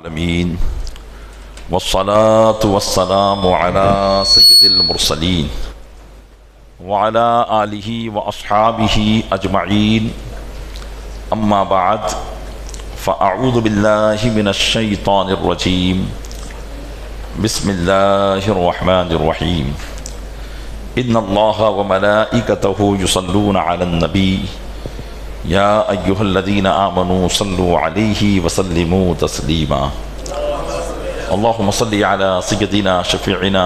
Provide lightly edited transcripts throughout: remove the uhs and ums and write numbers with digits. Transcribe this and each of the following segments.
العالمين والصلاة والسلام على سيد المرسلين وعلى آله وأصحابه أجمعين أما بعد فأعوذ بالله من الشيطان الرجيم بسم الله الرحمن الرحيم إن الله وملائكته يصلون على النبي يا أيها الذين آمنوا صلوا عليه وسلموا تسليما اللهم صل على سيدنا شفيعنا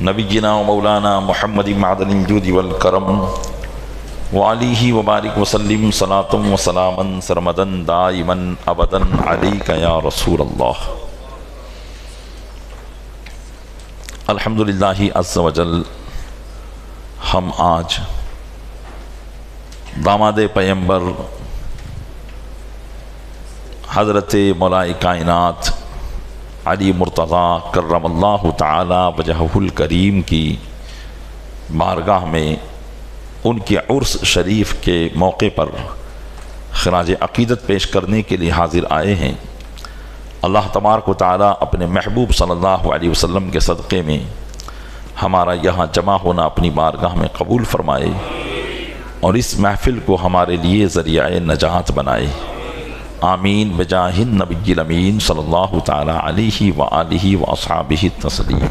نبينا ومولانا محمد معدن الجود والكرم وعليه وبارك وسلم صلاة وسلاما سرمدا دائما أبدا عليك يا رسول الله. الحمدللہ عز وجل ہم آج داماد پیمبر حضرت مولا کائنات علی مرتضیٰ کرم اللہ تعالی وجہہ الکریم کی بارگاہ میں ان کے عرس شریف کے موقع پر خراج عقیدت پیش کرنے کے لیے حاضر آئے ہیں. اللہ تبارک و تعالی اپنے محبوب صلی اللہ علیہ وسلم کے صدقے میں ہمارا یہاں جمع ہونا اپنی بارگاہ میں قبول فرمائے اور اس محفل کو ہمارے لیے ذریعہ نجات بنائے. آمین بجاہ النبی الامین صلی اللہ تعالی علیہ وآلہ واصحابہ تسلیم.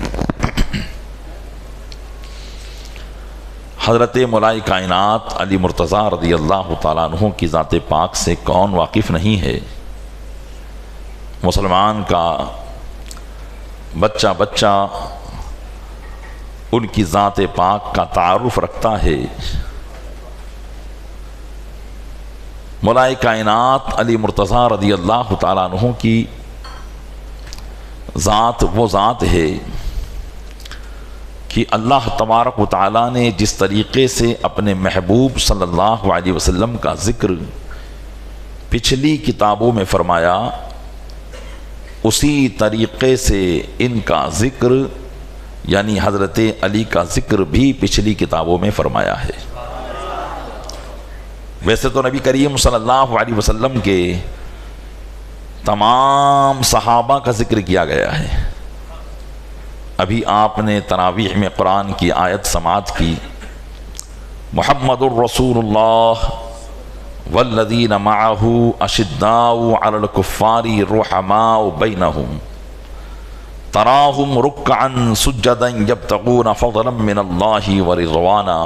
حضرت مولا کائنات علی مرتضیٰ رضی اللہ تعالیٰ عنہ کی ذات پاک سے کون واقف نہیں ہے. مسلمان کا بچہ بچہ ان کی ذات پاک کا تعارف رکھتا ہے. مولا کائنات علی مرتضیٰ رضی اللہ تعالیٰ عنہ کی ذات وہ ذات ہے کہ اللہ تبارک و تعالیٰ نے جس طریقے سے اپنے محبوب صلی اللہ علیہ وسلم کا ذکر پچھلی کتابوں میں فرمایا اسی طریقے سے ان کا ذکر یعنی حضرت علی کا ذکر بھی پچھلی کتابوں میں فرمایا ہے. ویسے تو نبی کریم صلی اللہ علیہ وسلم کے تمام صحابہ کا ذکر کیا گیا ہے. ابھی آپ نے تراویح میں قرآن کی آیت سماعت کی محمد الرسول اللہ والذین معہ اشداء علی الکفار رحماء بینہم تراہم رکعا سجدا یبتغون فضلا من اللہ ورضوانا.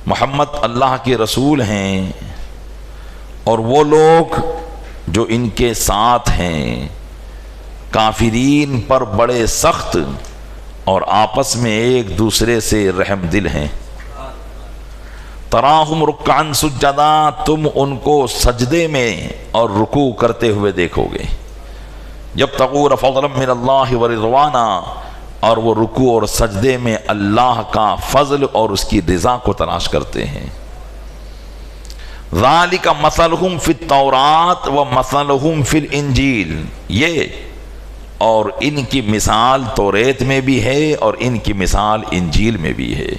محمد اللہ کے رسول ہیں اور وہ لوگ جو ان کے ساتھ ہیں کافرین پر بڑے سخت اور آپس میں ایک دوسرے سے رحم دل ہیں. تراہم رکعا سجدا تم ان کو سجدے میں اور رکوع کرتے ہوئے دیکھو گے. یبتغون فضلا من اللہ ورضوانا اور وہ رکوع اور سجدے میں اللہ کا فضل اور اس کی رضا کو تلاش کرتے ہیں. ذالک مثلہم فی التوراۃ و مثلہم فی الانجیل. یہ اور ان کی مثال توریت میں بھی ہے اور ان کی مثال انجیل میں بھی ہے.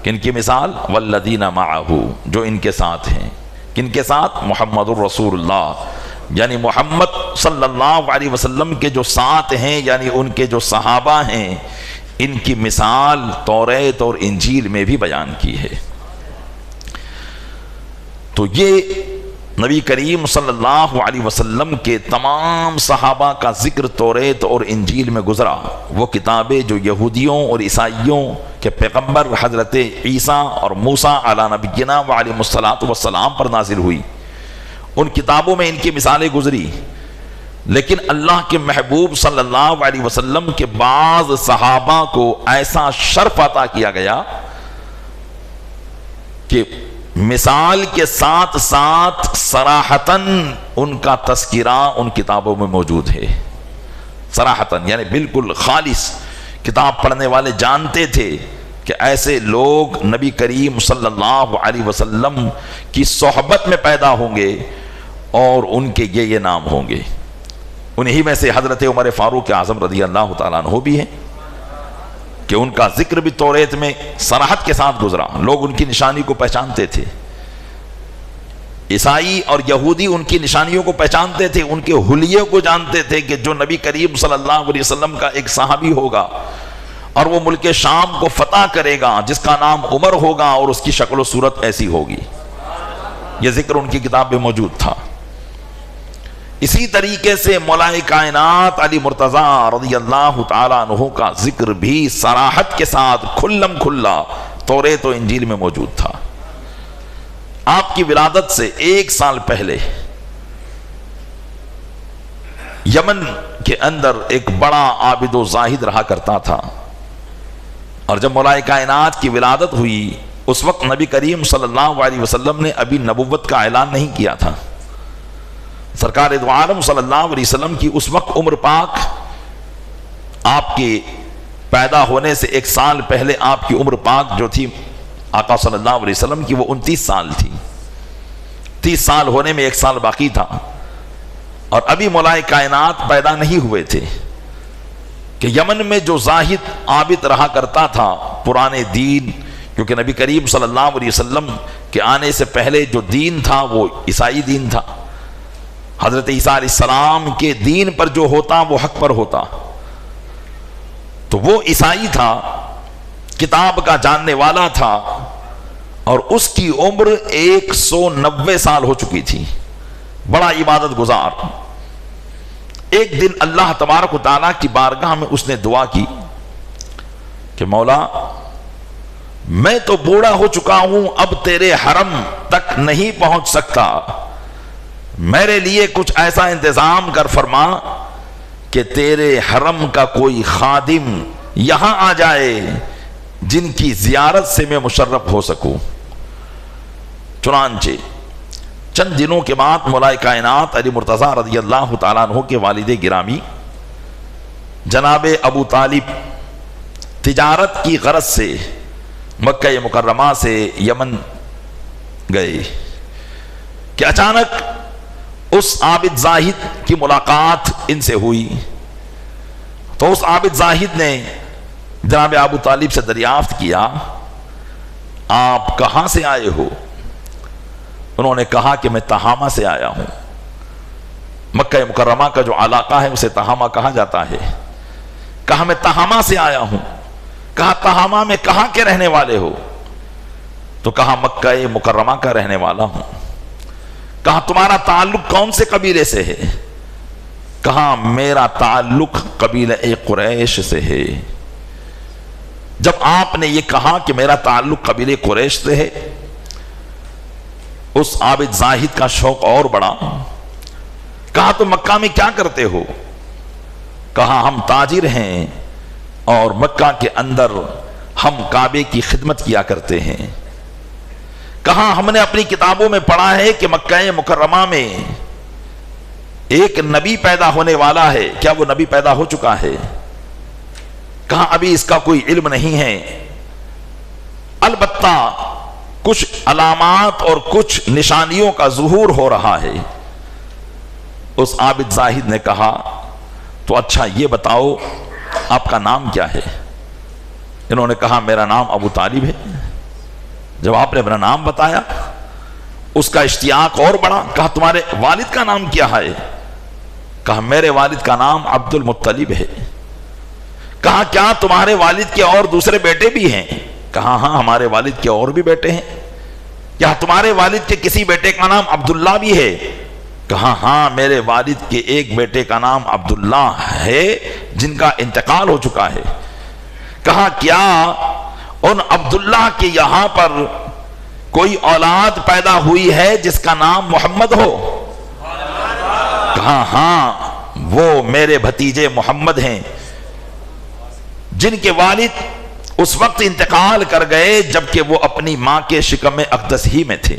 کن کی مثال؟ والذین معہ جو ان کے ساتھ ہیں. کن کے ساتھ؟ محمد الرسول اللہ یعنی محمد صلی اللہ علیہ وسلم کے جو ساتھ ہیں یعنی ان کے جو صحابہ ہیں ان کی مثال توریت اور انجیل میں بھی بیان کی ہے. تو یہ نبی کریم صلی اللہ علیہ وسلم کے تمام صحابہ کا ذکر توریت اور انجیل میں گزرا. وہ کتابیں جو یہودیوں اور عیسائیوں کے پیغمبر حضرت عیسیٰ اور موسیٰ علی نبینا وعلیہ الصلاۃ والسلام پر نازل ہوئی ان کتابوں میں ان کی مثالیں گزری. لیکن اللہ کے محبوب صلی اللہ علیہ وسلم کے بعض صحابہ کو ایسا شرف عطا کیا گیا کہ مثال کے ساتھ ساتھ صراحتاً ان کا تذکرہ ان کتابوں میں موجود ہے. صراحتاً یعنی بالکل خالص کتاب پڑھنے والے جانتے تھے کہ ایسے لوگ نبی کریم صلی اللہ علیہ وسلم کی صحبت میں پیدا ہوں گے اور ان کے یہ نام ہوں گے. انہی میں سے حضرت عمر فاروق اعظم رضی اللہ تعالیٰ عنہ بھی ہیں کہ ان کا ذکر بھی توریت میں صراحت کے ساتھ گزرا. لوگ ان کی نشانی کو پہچانتے تھے. عیسائی اور یہودی ان کی نشانیوں کو پہچانتے تھے، ان کے حلیے کو جانتے تھے کہ جو نبی کریم صلی اللہ علیہ وسلم کا ایک صحابی ہوگا اور وہ ملک شام کو فتح کرے گا، جس کا نام عمر ہوگا اور اس کی شکل و صورت ایسی ہوگی۔ یہ ذکر ان کی کتاب میں موجود تھا۔ اسی طریقے سے مولا کائنات علی مرتضیٰ رضی اللہ تعالیٰ عنہ کا ذکر بھی صراحت کے ساتھ کھلم کھلا توریت و انجیل میں موجود تھا۔ آپ کی ولادت سے 1 سال پہلے یمن کے اندر ایک بڑا عابد و زاہد رہا کرتا تھا، اور جب مولا کائنات کی ولادت ہوئی اس وقت نبی کریم صلی اللہ علیہ وسلم نے ابھی نبوت کا اعلان نہیں کیا تھا۔ سرکار دو عالم صلی اللہ علیہ وسلم کی اس وقت عمر پاک آپ کے پیدا ہونے سے 1 سال پہلے آپ کی عمر پاک جو تھی آقا صلی اللہ علیہ وسلم کی، وہ 29 سال تھی۔ 30 سال ہونے میں 1 سال باقی تھا، اور ابھی مولا کائنات پیدا نہیں ہوئے تھے کہ یمن میں جو زاہد عابد رہا کرتا تھا پرانے دین، کیونکہ نبی کریم صلی اللہ علیہ وسلم کے آنے سے پہلے جو دین تھا وہ عیسائی دین تھا۔ حضرت عیسیٰ علیہ السلام کے دین پر جو ہوتا وہ حق پر ہوتا، تو وہ عیسائی تھا، کتاب کا جاننے والا تھا، اور اس کی عمر 190 سال ہو چکی تھی، بڑا عبادت گزار۔ ایک دن اللہ تبارک و تعالیٰ کی بارگاہ میں اس نے دعا کی کہ مولا میں تو بوڑھا ہو چکا ہوں، اب تیرے حرم تک نہیں پہنچ سکتا، میرے لیے کچھ ایسا انتظام کر فرما کہ تیرے حرم کا کوئی خادم یہاں آ جائے جن کی زیارت سے میں مشرف ہو سکوں۔ چنانچہ چند دنوں کے بعد مولا کائنات علی مرتضیٰ رضی اللہ تعالیٰ عنہ کے والد گرامی جناب ابو طالب تجارت کی غرض سے مکہ مکرمہ سے یمن گئے کہ اچانک اس عابد زاہد کی ملاقات ان سے ہوئی، تو اس عابد زاہد نے جناب ابو طالب سے دریافت کیا آپ کہاں سے آئے ہو؟ انہوں نے کہا کہ میں تہامہ سے آیا ہوں۔ مکہ مکرمہ کا جو علاقہ ہے اسے تہامہ کہا جاتا ہے۔ کہا میں تہامہ سے آیا ہوں۔ کہا تہامہ میں کہاں کے رہنے والے ہو؟ تو کہا مکہ مکرمہ کا رہنے والا ہوں۔ کہا تمہارا تعلق کون سے قبیلے سے ہے؟ کہا میرا تعلق قبیلہ قریش سے ہے۔ جب آپ نے یہ کہا کہ میرا تعلق قبیلہ قریش سے ہے، اس عابد زاہد کا شوق اور بڑا۔ کہا تو مکہ میں کیا کرتے ہو؟ کہا ہم تاجر ہیں اور مکہ کے اندر ہم کعبے کی خدمت کیا کرتے ہیں۔ کہا ہم نے اپنی کتابوں میں پڑھا ہے کہ مکہ مکرمہ میں ایک نبی پیدا ہونے والا ہے، کیا وہ نبی پیدا ہو چکا ہے؟ کہا ابھی اس کا کوئی علم نہیں ہے، البتہ کچھ علامات اور کچھ نشانیوں کا ظہور ہو رہا ہے۔ اس عابد زاہد نے کہا تو اچھا یہ بتاؤ آپ کا نام کیا ہے؟ انہوں نے کہا میرا نام ابو طالب ہے۔ جب آپ نے اپنا نام بتایا اس کا اشتیاق اور بڑا۔ کہا تمہارے والد کا نام کیا ہے؟ کہا میرے والد کا نام عبد المطلب ہے۔ کہا کیا تمہارے والد کے اور دوسرے بیٹے بھی ہیں؟ کہا ہاں ہمارے والد کے اور بھی بیٹے ہیں۔ کیا تمہارے والد کے کسی بیٹے کا نام عبداللہ بھی ہے؟ کہا ہاں میرے والد کے ایک بیٹے کا نام عبداللہ ہے جن کا انتقال ہو چکا ہے۔ کہا کیا ان عبداللہ کے یہاں پر کوئی اولاد پیدا ہوئی ہے جس کا نام محمد ہو؟ کہا ہاں وہ میرے بھتیجے محمد ہیں جن کے والد اس وقت انتقال کر گئے جبکہ وہ اپنی ماں کے شکم اقدس ہی میں تھے،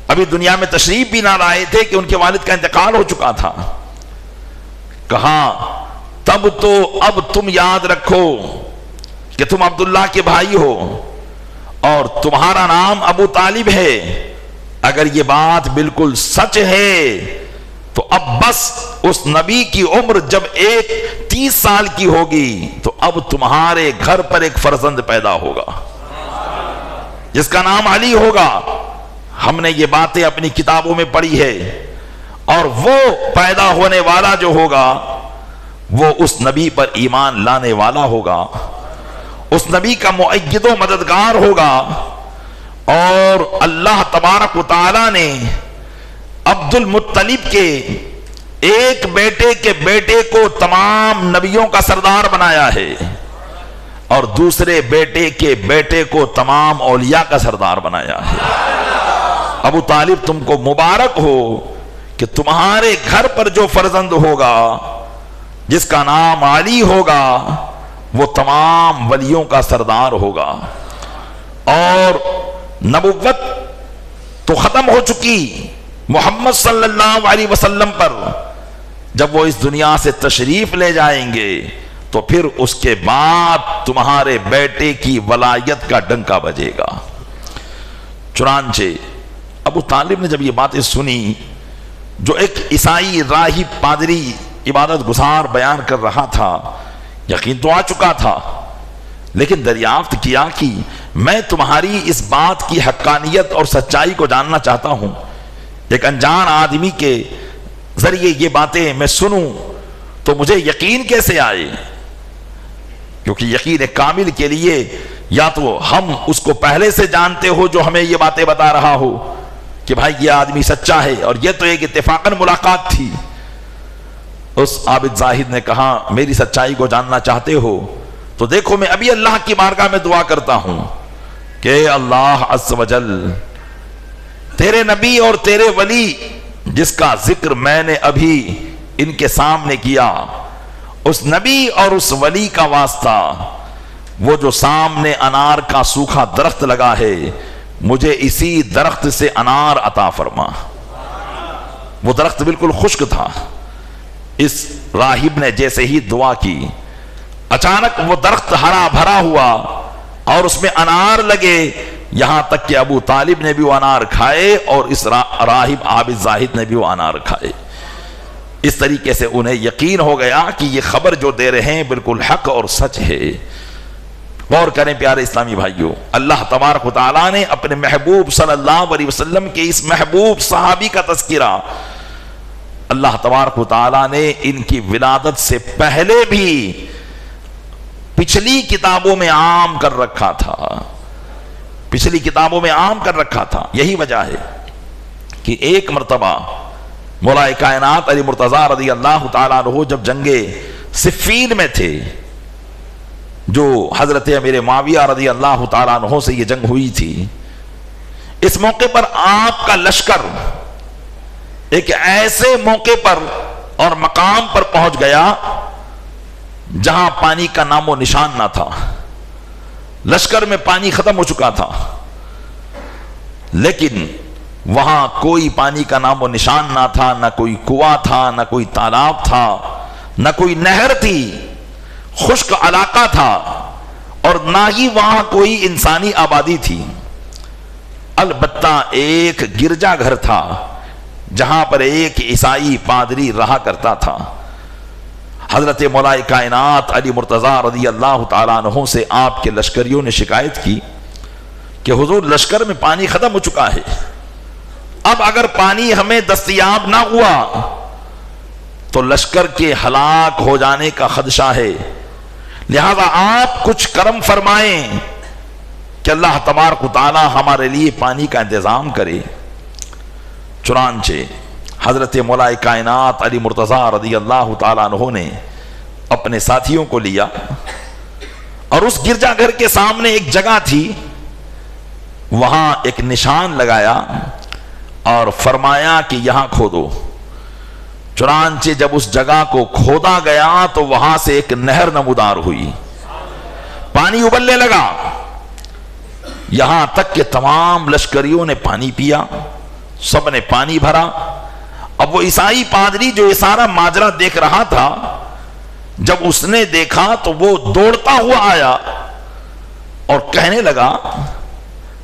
ابھی دنیا میں تشریف بھی نہ لائے تھے کہ ان کے والد کا انتقال ہو چکا تھا۔ کہا تب تو اب تم یاد رکھو کہ تم عبداللہ کے بھائی ہو اور تمہارا نام ابو طالب ہے۔ اگر یہ بات بالکل سچ ہے تو اب بس اس نبی کی عمر جب 30 سال کی ہوگی تو اب تمہارے گھر پر ایک فرزند پیدا ہوگا جس کا نام علی ہوگا۔ ہم نے یہ باتیں اپنی کتابوں میں پڑھی ہے، اور وہ پیدا ہونے والا جو ہوگا وہ اس نبی پر ایمان لانے والا ہوگا، اس نبی کا مؤید و مددگار ہوگا۔ اور اللہ تبارک و تعالی نے عبد المطلب کے ایک بیٹے کے بیٹے کو تمام نبیوں کا سردار بنایا ہے، اور دوسرے بیٹے کے بیٹے کو تمام اولیاء کا سردار بنایا ہے۔ ابو طالب تم کو مبارک ہو کہ تمہارے گھر پر جو فرزند ہوگا جس کا نام علی ہوگا وہ تمام ولیوں کا سردار ہوگا۔ اور نبوت تو ختم ہو چکی محمد صلی اللہ علیہ وسلم پر، جب وہ اس دنیا سے تشریف لے جائیں گے تو پھر اس کے بعد تمہارے بیٹے کی ولایت کا ڈنکا بجے گا۔ چنانچہ ابو طالب نے جب یہ باتیں سنی، جو ایک عیسائی راہب پادری عبادت گزار بیان کر رہا تھا، یقین تو آ چکا تھا، لیکن دریافت کیا کہ میں تمہاری اس بات کی حقانیت اور سچائی کو جاننا چاہتا ہوں۔ ایک انجان آدمی کے ذریعے یہ باتیں میں سنوں تو مجھے یقین کیسے آئے؟ کیونکہ یقین کامل کے لیے یا تو ہم اس کو پہلے سے جانتے ہو جو ہمیں یہ باتیں بتا رہا ہو کہ بھائی یہ آدمی سچا ہے، اور یہ تو ایک اتفاقاً ملاقات تھی۔ اس عابد زاہد نے کہا میری سچائی کو جاننا چاہتے ہو تو دیکھو میں ابھی اللہ کی بارگاہ میں دعا کرتا ہوں کہ اللہ عز و جل تیرے نبی اور تیرے ولی جس کا ذکر میں نے ابھی ان کے سامنے کیا، اس نبی اور اس ولی کا واسطہ وہ جو سامنے انار کا سوکھا درخت لگا ہے مجھے اسی درخت سے انار عطا فرما۔ وہ درخت بالکل خشک تھا۔ اس راہب نے جیسے ہی دعا کی اچانک وہ درخت ہرا بھرا ہوا اور اس میں انار لگے، یہاں تک کہ ابو طالب نے بھی وہ انار کھائے اور اس راہب عابد زاہد نے بھی وہ انار کھائے۔ اس طریقے سے انہیں یقین ہو گیا کہ یہ خبر جو دے رہے ہیں بالکل حق اور سچ ہے۔ غور کریں پیارے اسلامی بھائیوں، اللہ تبارک و تعالیٰ نے اپنے محبوب صلی اللہ علیہ وسلم کے اس محبوب صحابی کا تذکرہ اللہ تبارک و تعالیٰ نے ان کی ولادت سے پہلے بھی پچھلی کتابوں میں عام کر رکھا تھا، پچھلی کتابوں میں عام کر رکھا تھا۔ یہی وجہ ہے کہ ایک مرتبہ مولا کائنات علی مرتضیٰ رضی اللہ تعالیٰ عنہ جب جنگ صفین میں تھے، جو حضرت امیر معاویہ رضی اللہ تعالیٰ عنہ سے یہ جنگ ہوئی تھی، اس موقع پر آپ کا لشکر ایک ایسے موقع پر اور مقام پر پہنچ گیا جہاں پانی کا نام و نشان نہ تھا۔ لشکر میں پانی ختم ہو چکا تھا، لیکن وہاں کوئی پانی کا نام و نشان نہ تھا، نہ کوئی کنواں تھا، نہ کوئی تالاب تھا، نہ کوئی نہر تھی، خشک علاقہ تھا، اور نہ ہی وہاں کوئی انسانی آبادی تھی۔ البتہ ایک گرجا گھر تھا جہاں پر ایک عیسائی پادری رہا کرتا تھا۔ حضرت مولا کائنات علی مرتضیٰ رضی اللہ تعالیٰ عنہ سے آپ کے لشکریوں نے شکایت کی کہ حضور لشکر میں پانی ختم ہو چکا ہے، اب اگر پانی ہمیں دستیاب نہ ہوا تو لشکر کے ہلاک ہو جانے کا خدشہ ہے، لہذا آپ کچھ کرم فرمائیں کہ اللہ تبارک و تعالی ہمارے لیے پانی کا انتظام کرے۔ چنانچہ حضرت مولا کائنات علی مرتضیٰ رضی اللہ تعالیٰ عنہ نے اپنے ساتھیوں کو لیا اور اس گرجا گھر کے سامنے ایک جگہ تھی، وہاں ایک نشان لگایا اور فرمایا کہ یہاں کھودو۔ چنانچہ جب اس جگہ کو کھودا گیا تو وہاں سے ایک نہر نمودار ہوئی، پانی ابلنے لگا، یہاں تک کہ تمام لشکریوں نے پانی پیا، سب نے پانی بھرا۔ اب وہ عیسائی پادری جو یہ سارا ماجرا دیکھ رہا تھا، جب اس نے دیکھا تو وہ دوڑتا ہوا آیا اور کہنے لگا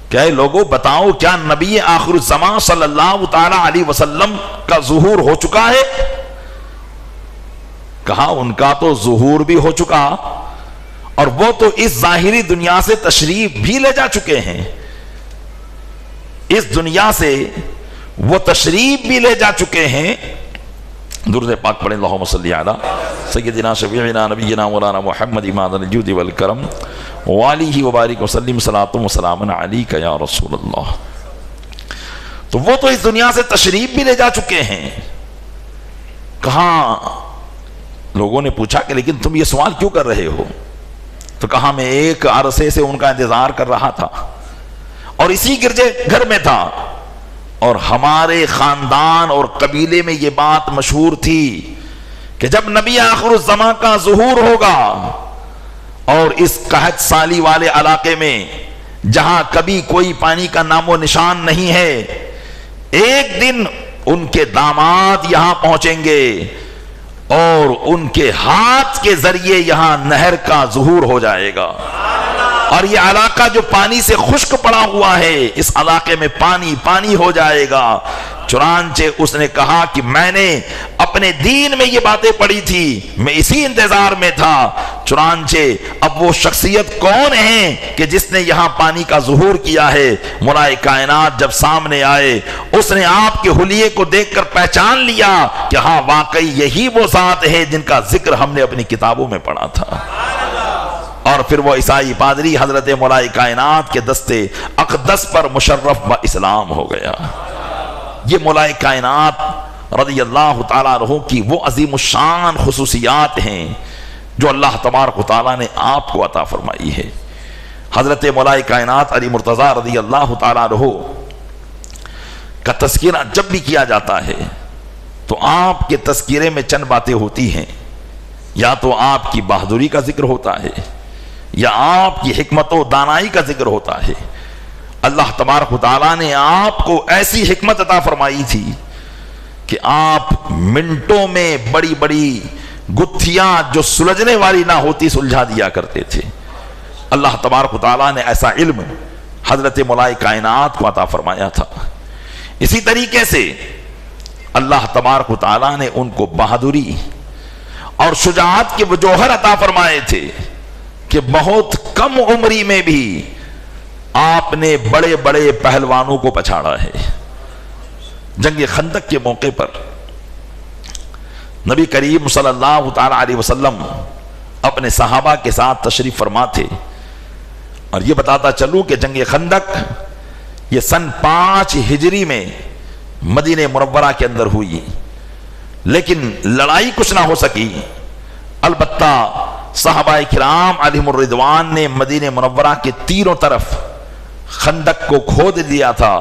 کہ اے لوگوں بتاؤ کیا نبی آخر الزمان صلی اللہ تعالی علیہ وسلم کا ظہور ہو چکا ہے؟ کہا ان کا تو ظہور بھی ہو چکا اور وہ تو اس ظاہری دنیا سے تشریف بھی لے جا چکے ہیں۔ اس دنیا سے وہ تشریف بھی لے جا چکے ہیں. درود پاک پڑھیں اللہم صلی علی سیدنا شفیعنا نبینا مولانا محمد امام الجود والکرم وآلہ وبارک وسلم صلاۃ و سلام علیک یا رسول اللہ. تو وہ تو اس دنیا سے تشریف بھی لے جا چکے ہیں. کہاں لوگوں نے پوچھا کہ لیکن تم یہ سوال کیوں کر رہے ہو؟ تو کہا میں ایک عرصے سے ان کا انتظار کر رہا تھا اور اسی گرجے گھر میں تھا، اور ہمارے خاندان اور قبیلے میں یہ بات مشہور تھی کہ جب نبی آخر الزمان کا ظہور ہوگا اور اس قحط سالی والے علاقے میں جہاں کبھی کوئی پانی کا نام و نشان نہیں ہے، ایک دن ان کے داماد یہاں پہنچیں گے اور ان کے ہاتھ کے ذریعے یہاں نہر کا ظہور ہو جائے گا، اور یہ علاقہ جو پانی سے خشک پڑا ہوا ہے اس علاقے میں پانی پانی ہو جائے گا. چنانچہ اس نے کہا کہ میں نے اپنے دین میں یہ باتیں پڑھی تھی، میں اسی انتظار میں تھا. چنانچہ اب وہ شخصیت کون ہے کہ جس نے یہاں پانی کا ظہور کیا ہے؟ مولا کائنات جب سامنے آئے اس نے آپ کے حلیے کو دیکھ کر پہچان لیا کہ ہاں واقعی یہی وہ ذات ہے جن کا ذکر ہم نے اپنی کتابوں میں پڑھا تھا. اور پھر وہ عیسائی پادری حضرت مولا کائنات کے دستے اقدس پر مشرف با اسلام ہو گیا. یہ مولا کائنات رضی اللہ تعالیٰ عنہ کی وہ عظیم الشان خصوصیات ہیں جو اللہ تبارک و تعالیٰ نے آپ کو عطا فرمائی ہے. حضرت مولا کائنات علی مرتضیٰ رضی اللہ تعالیٰ عنہ کا تذکرہ جب بھی کیا جاتا ہے تو آپ کے تذکرے میں چند باتیں ہوتی ہیں. یا تو آپ کی بہادری کا ذکر ہوتا ہے یا آپ کی حکمت و دانائی کا ذکر ہوتا ہے. اللہ تبارک و تعالیٰ نے آپ کو ایسی حکمت عطا فرمائی تھی کہ آپ منٹوں میں بڑی بڑی گتھیاں جو سلجھنے والی نہ ہوتی سلجھا دیا کرتے تھے. اللہ تبارک و تعالیٰ نے ایسا علم حضرت مولا کائنات کو عطا فرمایا تھا. اسی طریقے سے اللہ تبارک و تعالیٰ نے ان کو بہادری اور شجاعت کے وہ جوہر عطا فرمائے تھے کہ بہت کم عمری میں بھی آپ نے بڑے بڑے پہلوانوں کو پچھاڑا ہے. جنگ خندق کے موقع پر نبی کریم صلی اللہ تعالی علیہ وسلم اپنے صحابہ کے ساتھ تشریف فرما تھے. اور یہ بتاتا چلوں کہ جنگ خندق یہ سن 5 ہجری میں مدینہ منورہ کے اندر ہوئی، لیکن لڑائی کچھ نہ ہو سکی. البتہ صحابہ کرام علیہم الرضوان نے مدینہ منورہ کے تینوں طرف خندق کو کھود دیا تھا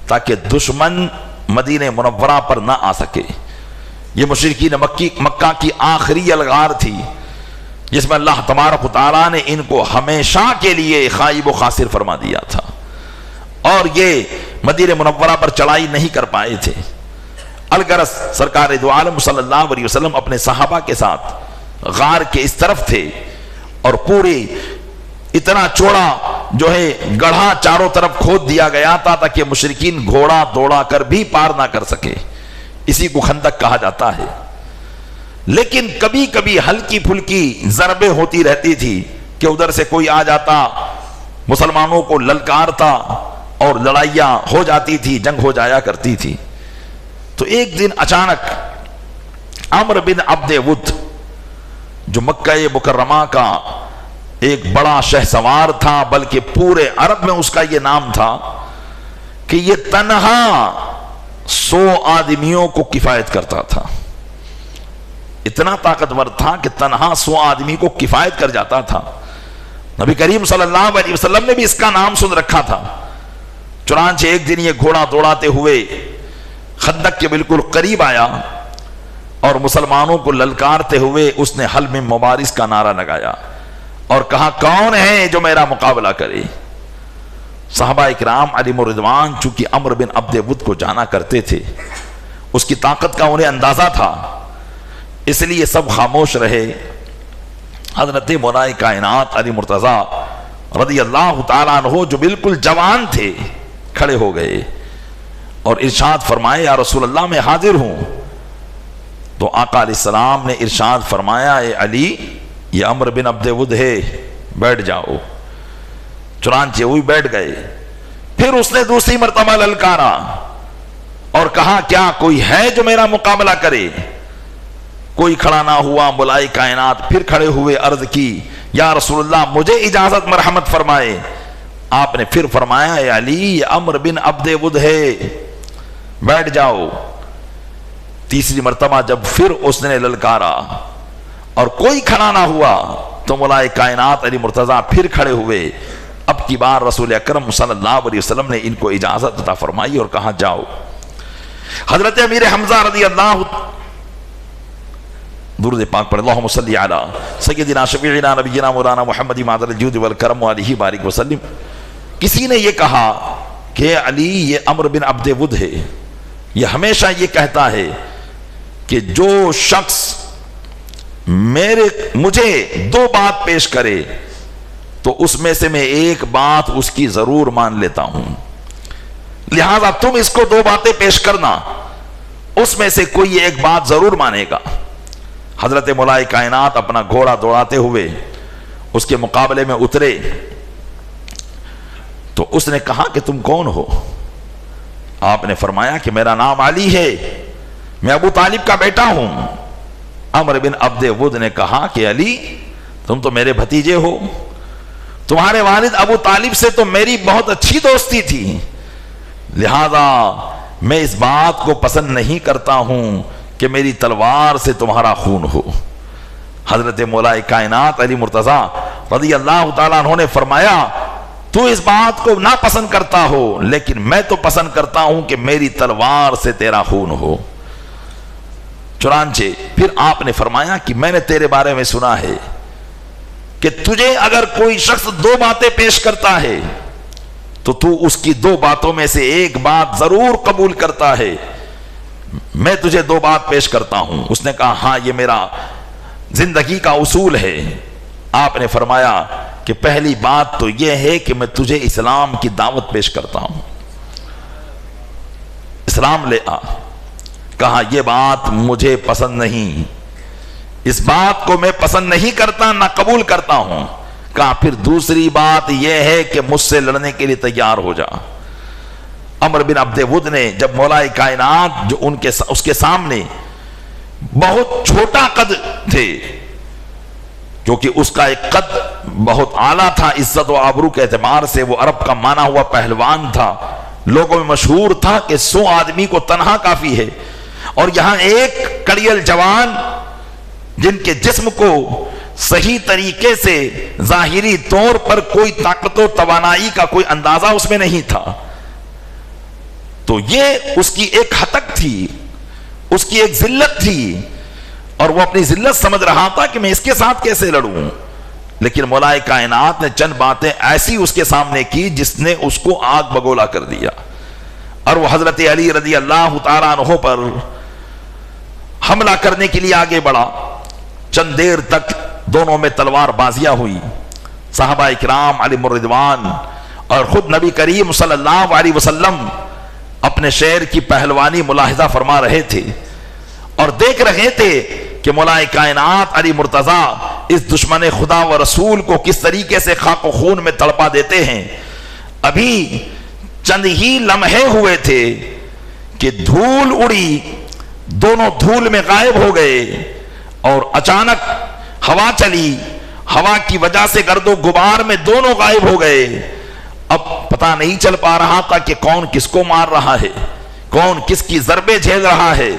تاکہ دشمن مدینہ منورہ پر نہ آ سکے. یہ مشرکین مکہ کی آخری الغار تھی جس میں اللہ تبارک و تعالیٰ نے ان کو ہمیشہ کے لیے خائب و خاسر فرما دیا تھا، اور یہ مدینہ منورہ پر چڑھائی نہیں کر پائے تھے. الغرض سرکار دو عالم صلی اللہ علیہ وسلم اپنے صحابہ کے ساتھ غار کے اس طرف تھے، اور پوری اتنا چوڑا جو ہے گڑھا چاروں طرف کھود دیا گیا تھا تاکہ مشرکین گھوڑا دوڑا کر بھی پار نہ کر سکے. اسی کو خندق کہا جاتا ہے. لیکن کبھی کبھی ہلکی پھلکی ضربیں ہوتی رہتی تھی کہ ادھر سے کوئی آ جاتا، مسلمانوں کو للکارتا اور لڑائیاں ہو جاتی تھی، جنگ ہو جایا کرتی تھی. تو ایک دن اچانک عمرو بن عبد ود جو مکہ مکرمہ کا ایک بڑا شہسوار تھا، بلکہ پورے عرب میں اس کا یہ نام تھا کہ یہ تنہا 100 آدمیوں کو کفایت کرتا تھا. اتنا طاقتور تھا کہ تنہا 100 آدمی کو کفایت کر جاتا تھا. نبی کریم صلی اللہ علیہ وسلم نے بھی اس کا نام سن رکھا تھا. چنانچہ ایک دن یہ گھوڑا دوڑاتے ہوئے خندق کے بالکل قریب آیا اور مسلمانوں کو للکارتے ہوئے اس نے حل میں مبارز کا نعرہ لگایا اور کہا کون ہے جو میرا مقابلہ کرے. صحابہ اکرام علیہم الرضوان چونکہ عمرو بن عبد ود کو جانا کرتے تھے، اس کی طاقت کا انہیں اندازہ تھا، اس لیے سب خاموش رہے. حضرت مولا کائنات علی مرتضیٰ رضی اللہ تعالیٰ عنہ جو بالکل جوان تھے کھڑے ہو گئے اور ارشاد فرمائے یا رسول اللہ میں حاضر ہوں. تو آقا علیہ السلام نے ارشاد فرمایا اے علی یہ عمرو بن عبد ود ہے، بیٹھ جاؤ. چنانچہ وہی بیٹھ گئے. پھر اس نے دوسری مرتبہ للکارا اور کہا کیا کوئی ہے جو میرا مقابلہ کرے؟ کوئی کھڑا نہ ہوا۔ مولا کائنات پھر کھڑے ہوئے، عرض کی یا رسول اللہ مجھے اجازت مرحمت فرمائے۔ آپ نے پھر فرمایا اے علی یہ عمرو بن عبد ود ہے، بیٹھ جاؤ۔ تیسری مرتبہ جب پھر اس نے للکارا اور کوئی کھڑا نہ ہوا تو مولا کائنات علی مرتضیٰ پھر کھڑے ہوئے۔ اب کی بار رسول اکرم صلی اللہ علیہ وسلم نے ان کو اجازت عطا فرمائی اور کہا جاؤ۔ حضرت امیر حمزہ رضی اللہ، درود پاک پر اللہم صلی علی سیدنا شفیعنا نبینا مولانا محمد معدل الجود والکرم علیہ بارک وسلم۔ کسی نے یہ کہا کہ علی یہ عمرو بن عبد ود ہے، یہ ہمیشہ یہ کہتا ہے کہ جو شخص مجھے دو بات پیش کرے تو اس میں سے میں ایک بات اس کی ضرور مان لیتا ہوں، لہذا تم اس کو دو باتیں پیش کرنا، اس میں سے کوئی ایک بات ضرور مانے گا۔ حضرت مولا کائنات اپنا گھوڑا دوڑاتے ہوئے اس کے مقابلے میں اترے تو اس نے کہا کہ تم کون ہو؟ آپ نے فرمایا کہ میرا نام علی ہے، میں ابو طالب کا بیٹا ہوں۔ عمرو بن عبد ود نے کہا کہ علی تم تو میرے بھتیجے ہو، تمہارے والد ابو طالب سے تو میری بہت اچھی دوستی تھی، لہذا میں اس بات کو پسند نہیں کرتا ہوں کہ میری تلوار سے تمہارا خون ہو۔ حضرت مولا کائنات علی مرتضیٰ رضی اللہ تعالیٰ عنہ نے فرمایا تو اس بات کو نہ پسند کرتا ہو لیکن میں تو پسند کرتا ہوں کہ میری تلوار سے تیرا خون ہو۔ چنانچہ پھر آپ نے فرمایا کہ میں نے تیرے بارے میں سنا ہے کہ تجھے اگر کوئی شخص دو باتیں پیش کرتا ہے تو تو اس کی دو باتوں میں سے ایک بات ضرور قبول کرتا ہے، میں تجھے دو بات پیش کرتا ہوں۔ اس نے کہا ہاں یہ میرا زندگی کا اصول ہے۔ آپ نے فرمایا کہ پہلی بات تو یہ ہے کہ میں تجھے اسلام کی دعوت پیش کرتا ہوں، اسلام لے آ۔ کہا یہ بات مجھے پسند نہیں، اس بات کو میں پسند نہیں کرتا نہ قبول کرتا ہوں۔ کہا پھر دوسری بات یہ ہے کہ مجھ سے لڑنے کے لیے تیار ہو جا۔ عمرو بن عبد ود نے جب مولا کائنات جو اس کے سامنے بہت چھوٹا قد تھے، کیونکہ اس کا ایک قد بہت اعلیٰ تھا، عزت و آبرو کے اعتبار سے وہ عرب کا مانا ہوا پہلوان تھا، لوگوں میں مشہور تھا کہ 100 آدمی کو تنہا کافی ہے، اور یہاں ایک کڑیل جوان جن کے جسم کو صحیح طریقے سے ظاہری طور پر کوئی طاقت و توانائی کا کوئی اندازہ اس میں نہیں تھا، تو یہ اس کی ایک ہتک تھی، اس کی ایک ذلت تھی، اور وہ اپنی ذلت سمجھ رہا تھا کہ میں اس کے ساتھ کیسے لڑوں۔ لیکن مولا کائنات نے چند باتیں ایسی اس کے سامنے کی جس نے اس کو آگ بگولا کر دیا، اور وہ حضرت علی رضی اللہ تعالیٰ عنہ پر حملہ کرنے کے لیے آگے بڑھا۔ چند دیر تک دونوں میں تلوار بازیاں ہوئی، صحابہ اکرام علیہم الرضوان اور خود نبی کریم صلی اللہ علیہ وسلم اپنے شعر کی پہلوانی ملاحظہ فرما رہے تھے اور دیکھ رہے تھے کہ مولا کائنات علی مرتضیٰ اس دشمن خدا و رسول کو کس طریقے سے خاک و خون میں تڑپا دیتے ہیں۔ ابھی چند ہی لمحے ہوئے تھے کہ دھول اڑی، دونوں دھول میں غائب ہو گئے، اور اچانک ہوا چلی، ہوا کی وجہ سے گرد و غبار میں دونوں غائب ہو گئے۔ اب پتہ نہیں چل پا رہا تھا کہ کون کس کو مار رہا ہے، کون کس کی ضربیں جھیل رہا ہے۔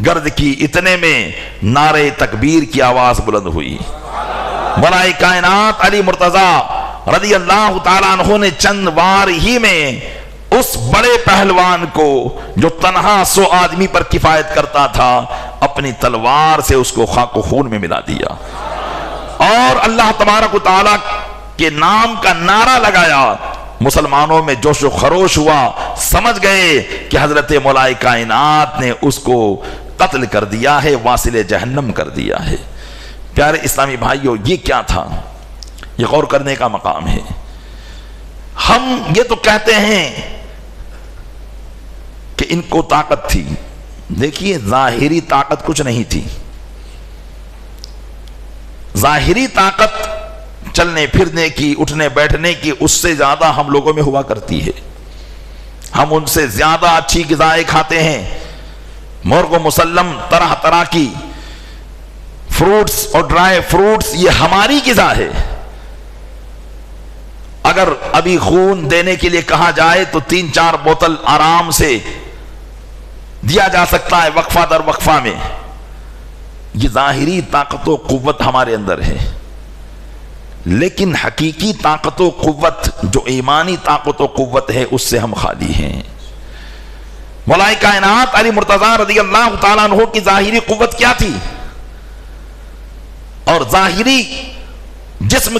گرد کی اتنے میں نعرے تکبیر کی آواز بلند ہوئی۔ مولا کائنات علی مرتضیٰ رضی اللہ تعالیٰ عنہ نے چند وار ہی میں اس بڑے پہلوان کو جو تنہا 100 آدمی پر کفایت کرتا تھا اپنی تلوار سے اس کو خاک و خون میں ملا دیا، اور اللہ تبارک و تعالیٰ کے نام کا نعرہ لگایا۔ مسلمانوں میں جوش و خروش ہوا، سمجھ گئے کہ حضرت مولا کائنات نے اس کو قتل کر دیا ہے، واصل جہنم کر دیا ہے۔ پیارے اسلامی بھائیوں، یہ کیا تھا؟ یہ غور کرنے کا مقام ہے۔ ہم یہ تو کہتے ہیں کہ ان کو طاقت تھی، دیکھیے ظاہری طاقت کچھ نہیں تھی۔ ظاہری طاقت چلنے پھرنے کی، اٹھنے بیٹھنے کی، اس سے زیادہ ہم لوگوں میں ہوا کرتی ہے۔ ہم ان سے زیادہ اچھی غذائیں کھاتے ہیں، مرغ و مسلم، طرح طرح کی فروٹس اور ڈرائی فروٹس، یہ ہماری غذا ہے۔ اگر ابھی خون دینے کے لیے کہا جائے تو 3-4 بوتل آرام سے دیا جا سکتا ہے وقفہ در وقفہ میں۔ یہ ظاہری طاقت و قوت ہمارے اندر ہے، لیکن حقیقی طاقت و قوت جو ایمانی طاقت و قوت ہے اس سے ہم خالی ہیں۔ مولا کائنات علی مرتضیٰ رضی اللہ تعالیٰ عنہ کی ظاہری قوت کیا تھی اور ظاہری جسم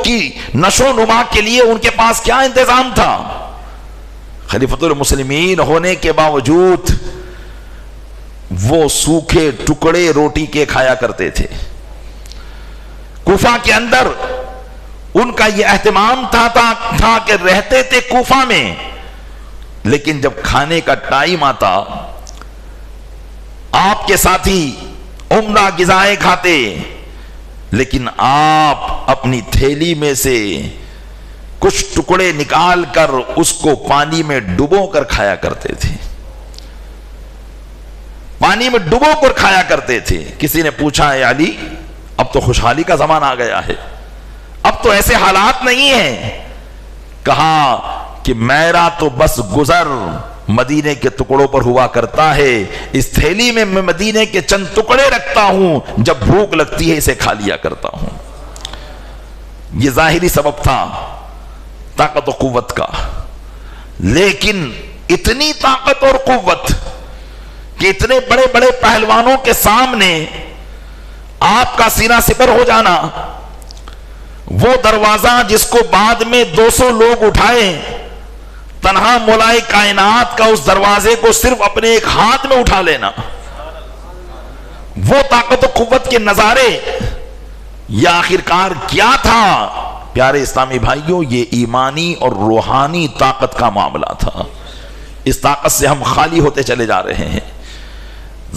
کی نشو و نما کے لیے ان کے پاس کیا انتظام تھا؟ خلیفۃ المسلمین ہونے کے باوجود وہ سوکھے ٹکڑے روٹی کے کھایا کرتے تھے۔ کوفہ کے اندر ان کا یہ اہتمام تھا کہ رہتے تھے کوفہ میں، لیکن جب کھانے کا ٹائم آتا آپ کے ساتھی عمدہ غذائیں کھاتے، لیکن آپ اپنی تھیلی میں سے کچھ ٹکڑے نکال کر اس کو پانی میں ڈبو کر کھایا کرتے تھے، پانی میں ڈبو کر کھایا کرتے تھے۔ کسی نے پوچھا اے علی اب تو خوشحالی کا زمانہ آ گیا ہے، اب تو ایسے حالات نہیں ہیں۔ کہا کہ میرا تو بس گزر مدینے کے ٹکڑوں پر ہوا کرتا ہے، اس تھیلی میں میں مدینے کے چند ٹکڑے رکھتا ہوں، جب بھوک لگتی ہے اسے کھا لیا کرتا ہوں۔ یہ ظاہری سبب تھا طاقت و قوت کا، لیکن اتنی طاقت اور قوت کہ اتنے بڑے بڑے پہلوانوں کے سامنے آپ کا سینہ سپر ہو جانا، وہ دروازہ جس کو بعد میں 200 لوگ اٹھائے، تنہا مولا کائنات کا اس دروازے کو صرف اپنے ایک ہاتھ میں اٹھا لینا، وہ طاقت و قوت کے نظارے یہ آخرکار کیا تھا؟ پیارے اسلامی بھائیوں، یہ ایمانی اور روحانی طاقت کا معاملہ تھا۔ اس طاقت سے ہم خالی ہوتے چلے جا رہے ہیں۔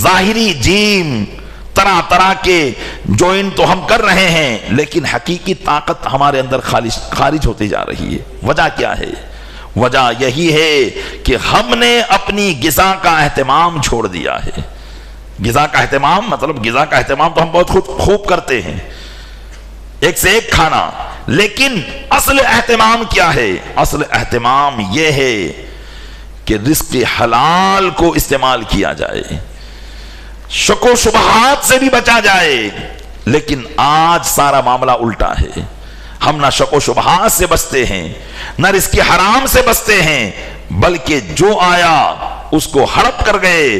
ظاہری جیم طرح طرح کے جوائن تو ہم کر رہے ہیں، لیکن حقیقی طاقت ہمارے اندر خارج ہوتی جا رہی ہے۔ وجہ کیا ہے؟ وجہ یہی ہے کہ ہم نے اپنی غذا کا اہتمام چھوڑ دیا ہے۔ غذا کا اہتمام مطلب غذا کا اہتمام تو ہم بہت خوب کرتے ہیں، ایک سے ایک کھانا، لیکن اصل اہتمام کیا ہے؟ اصل اہتمام یہ ہے کہ رزق حلال کو استعمال کیا جائے، شک و شبہات سے بھی بچا جائے۔ لیکن آج سارا معاملہ الٹا ہے، ہم نہ شک و شبہات سے بچتے ہیں، نہ رزق حرام سے بچتے ہیں، بلکہ جو آیا اس کو ہڑپ کر گئے۔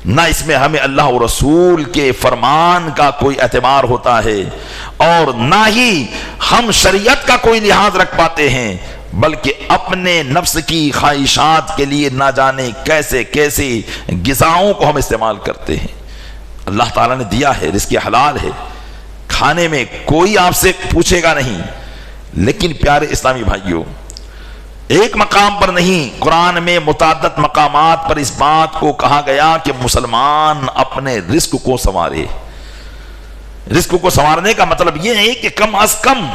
نہ اس میں ہمیں اللہ و رسول کے فرمان کا کوئی اعتبار ہوتا ہے، اور نہ ہی ہم شریعت کا کوئی لحاظ رکھ پاتے ہیں، بلکہ اپنے نفس کی خواہشات کے لیے نہ جانے کیسے کیسے غذاؤں کو ہم استعمال کرتے ہیں۔ اللہ تعالیٰ نے دیا ہے، رزق حلال ہے، کھانے میں کوئی آپ سے پوچھے گا نہیں، لیکن پیارے اسلامی بھائیوں، ایک مقام پر نہیں، قرآن میں متعدد مقامات پر اس بات کو کہا گیا کہ مسلمان اپنے رزق کو سنوارے۔ رزق کو سنوارنے کا مطلب یہ ہے کہ کم از کم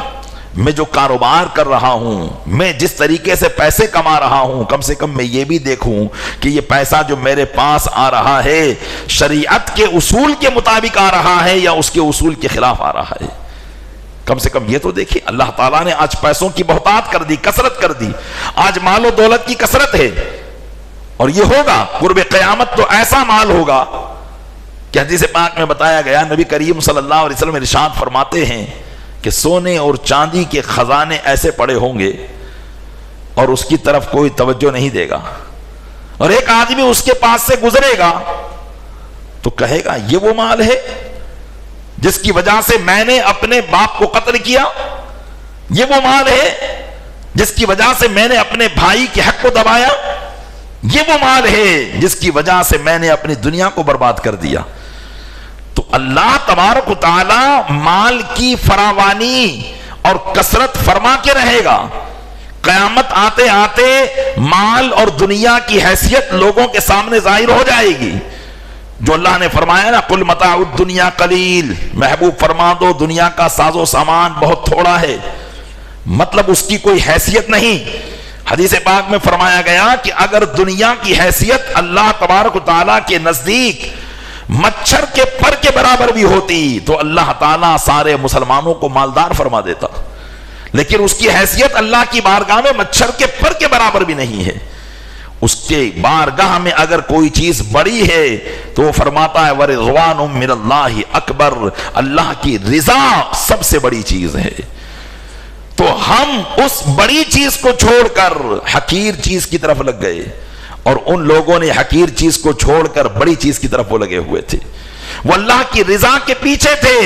میں جو کاروبار کر رہا ہوں، میں جس طریقے سے پیسے کما رہا ہوں، کم سے کم میں یہ بھی دیکھوں کہ یہ پیسہ جو میرے پاس آ رہا ہے شریعت کے اصول کے مطابق آ رہا ہے یا اس کے اصول کے خلاف آ رہا ہے۔ کم سے کم یہ تو دیکھیں، اللہ تعالیٰ نے آج پیسوں کی بہتات کر دی، کثرت کر دی، آج مال و دولت کی کثرت ہے، اور یہ ہوگا قرب قیامت تو ایسا مال ہوگا کہ حدیث پاک میں بتایا گیا، نبی کریم صلی اللہ علیہ وسلم ارشاد فرماتے ہیں کہ سونے اور چاندی کے خزانے ایسے پڑے ہوں گے اور اس کی طرف کوئی توجہ نہیں دے گا، اور ایک آدمی اس کے پاس سے گزرے گا تو کہے گا یہ وہ مال ہے جس کی وجہ سے میں نے اپنے باپ کو قتل کیا، یہ وہ مال ہے جس کی وجہ سے میں نے اپنے بھائی کے حق کو دبایا، یہ وہ مال ہے جس کی وجہ سے میں نے اپنی دنیا کو برباد کر دیا۔ تو اللہ تبارک و تعالی مال کی فراوانی اور کثرت فرما کے رہے گا۔ قیامت آتے آتے مال اور دنیا کی حیثیت لوگوں کے سامنے ظاہر ہو جائے گی۔ جو اللہ نے فرمایا نا قل متاع الدنیا قلیل، محبوب فرما دو دنیا کا ساز و سامان بہت تھوڑا ہے، مطلب اس کی کوئی حیثیت نہیں۔ حدیث پاک میں فرمایا گیا کہ اگر دنیا کی حیثیت اللہ تبارک و تعالیٰ کے نزدیک مچھر کے پر کے برابر بھی ہوتی تو اللہ تعالیٰ سارے مسلمانوں کو مالدار فرما دیتا، لیکن اس کی حیثیت اللہ کی بارگاہ میں مچھر کے پر کے برابر بھی نہیں ہے۔ اس کے بارگاہ میں اگر کوئی چیز بڑی ہے تو وہ فرماتا ہے وَرِضْوَانٌ مِّنَ اللَّهِ اکبر، اللہ کی رضا سب سے بڑی چیز ہے۔ تو ہم اس بڑی چیز کو چھوڑ کر حقیر چیز کی طرف لگ گئے، اور ان لوگوں نے حقیر چیز کو چھوڑ کر بڑی چیز کی طرف وہ لگے ہوئے تھے، وہ اللہ کی رضا کے پیچھے تھے۔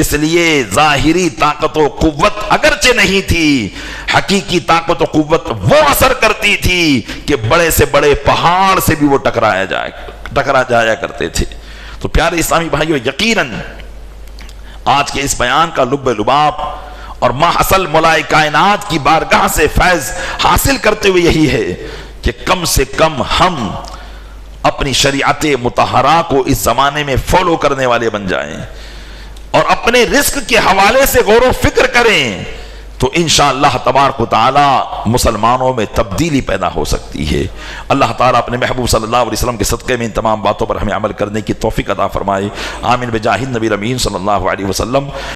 اس لیے ظاہری طاقت و قوت اگرچہ نہیں تھی، حقیقی طاقت و قوت وہ اثر کرتی تھی کہ بڑے سے بڑے پہاڑ سے بھی وہ ٹکرا جایا کرتے تھے۔ تو پیارے اسلامی بھائیو، یقیناً آج کے اس بیان کا لب لباب اور ماحصل مولائے کائنات کی بارگاہ سے فیض حاصل کرتے ہوئے یہی ہے کہ کم سے کم ہم اپنی شریعت مطہرہ کو اس زمانے میں فالو کرنے والے بن جائیں اور اپنے رزق کے حوالے سے غور و فکر کریں، تو انشاءاللہ تبارک و تعالی مسلمانوں میں تبدیلی پیدا ہو سکتی ہے۔ اللہ تعالیٰ اپنے محبوب صلی اللہ علیہ وسلم کے صدقے میں ان تمام باتوں پر ہمیں عمل کرنے کی توفیق عطا فرمائے۔ آمین بجاہ النبی الامین صلی اللہ علیہ وسلم۔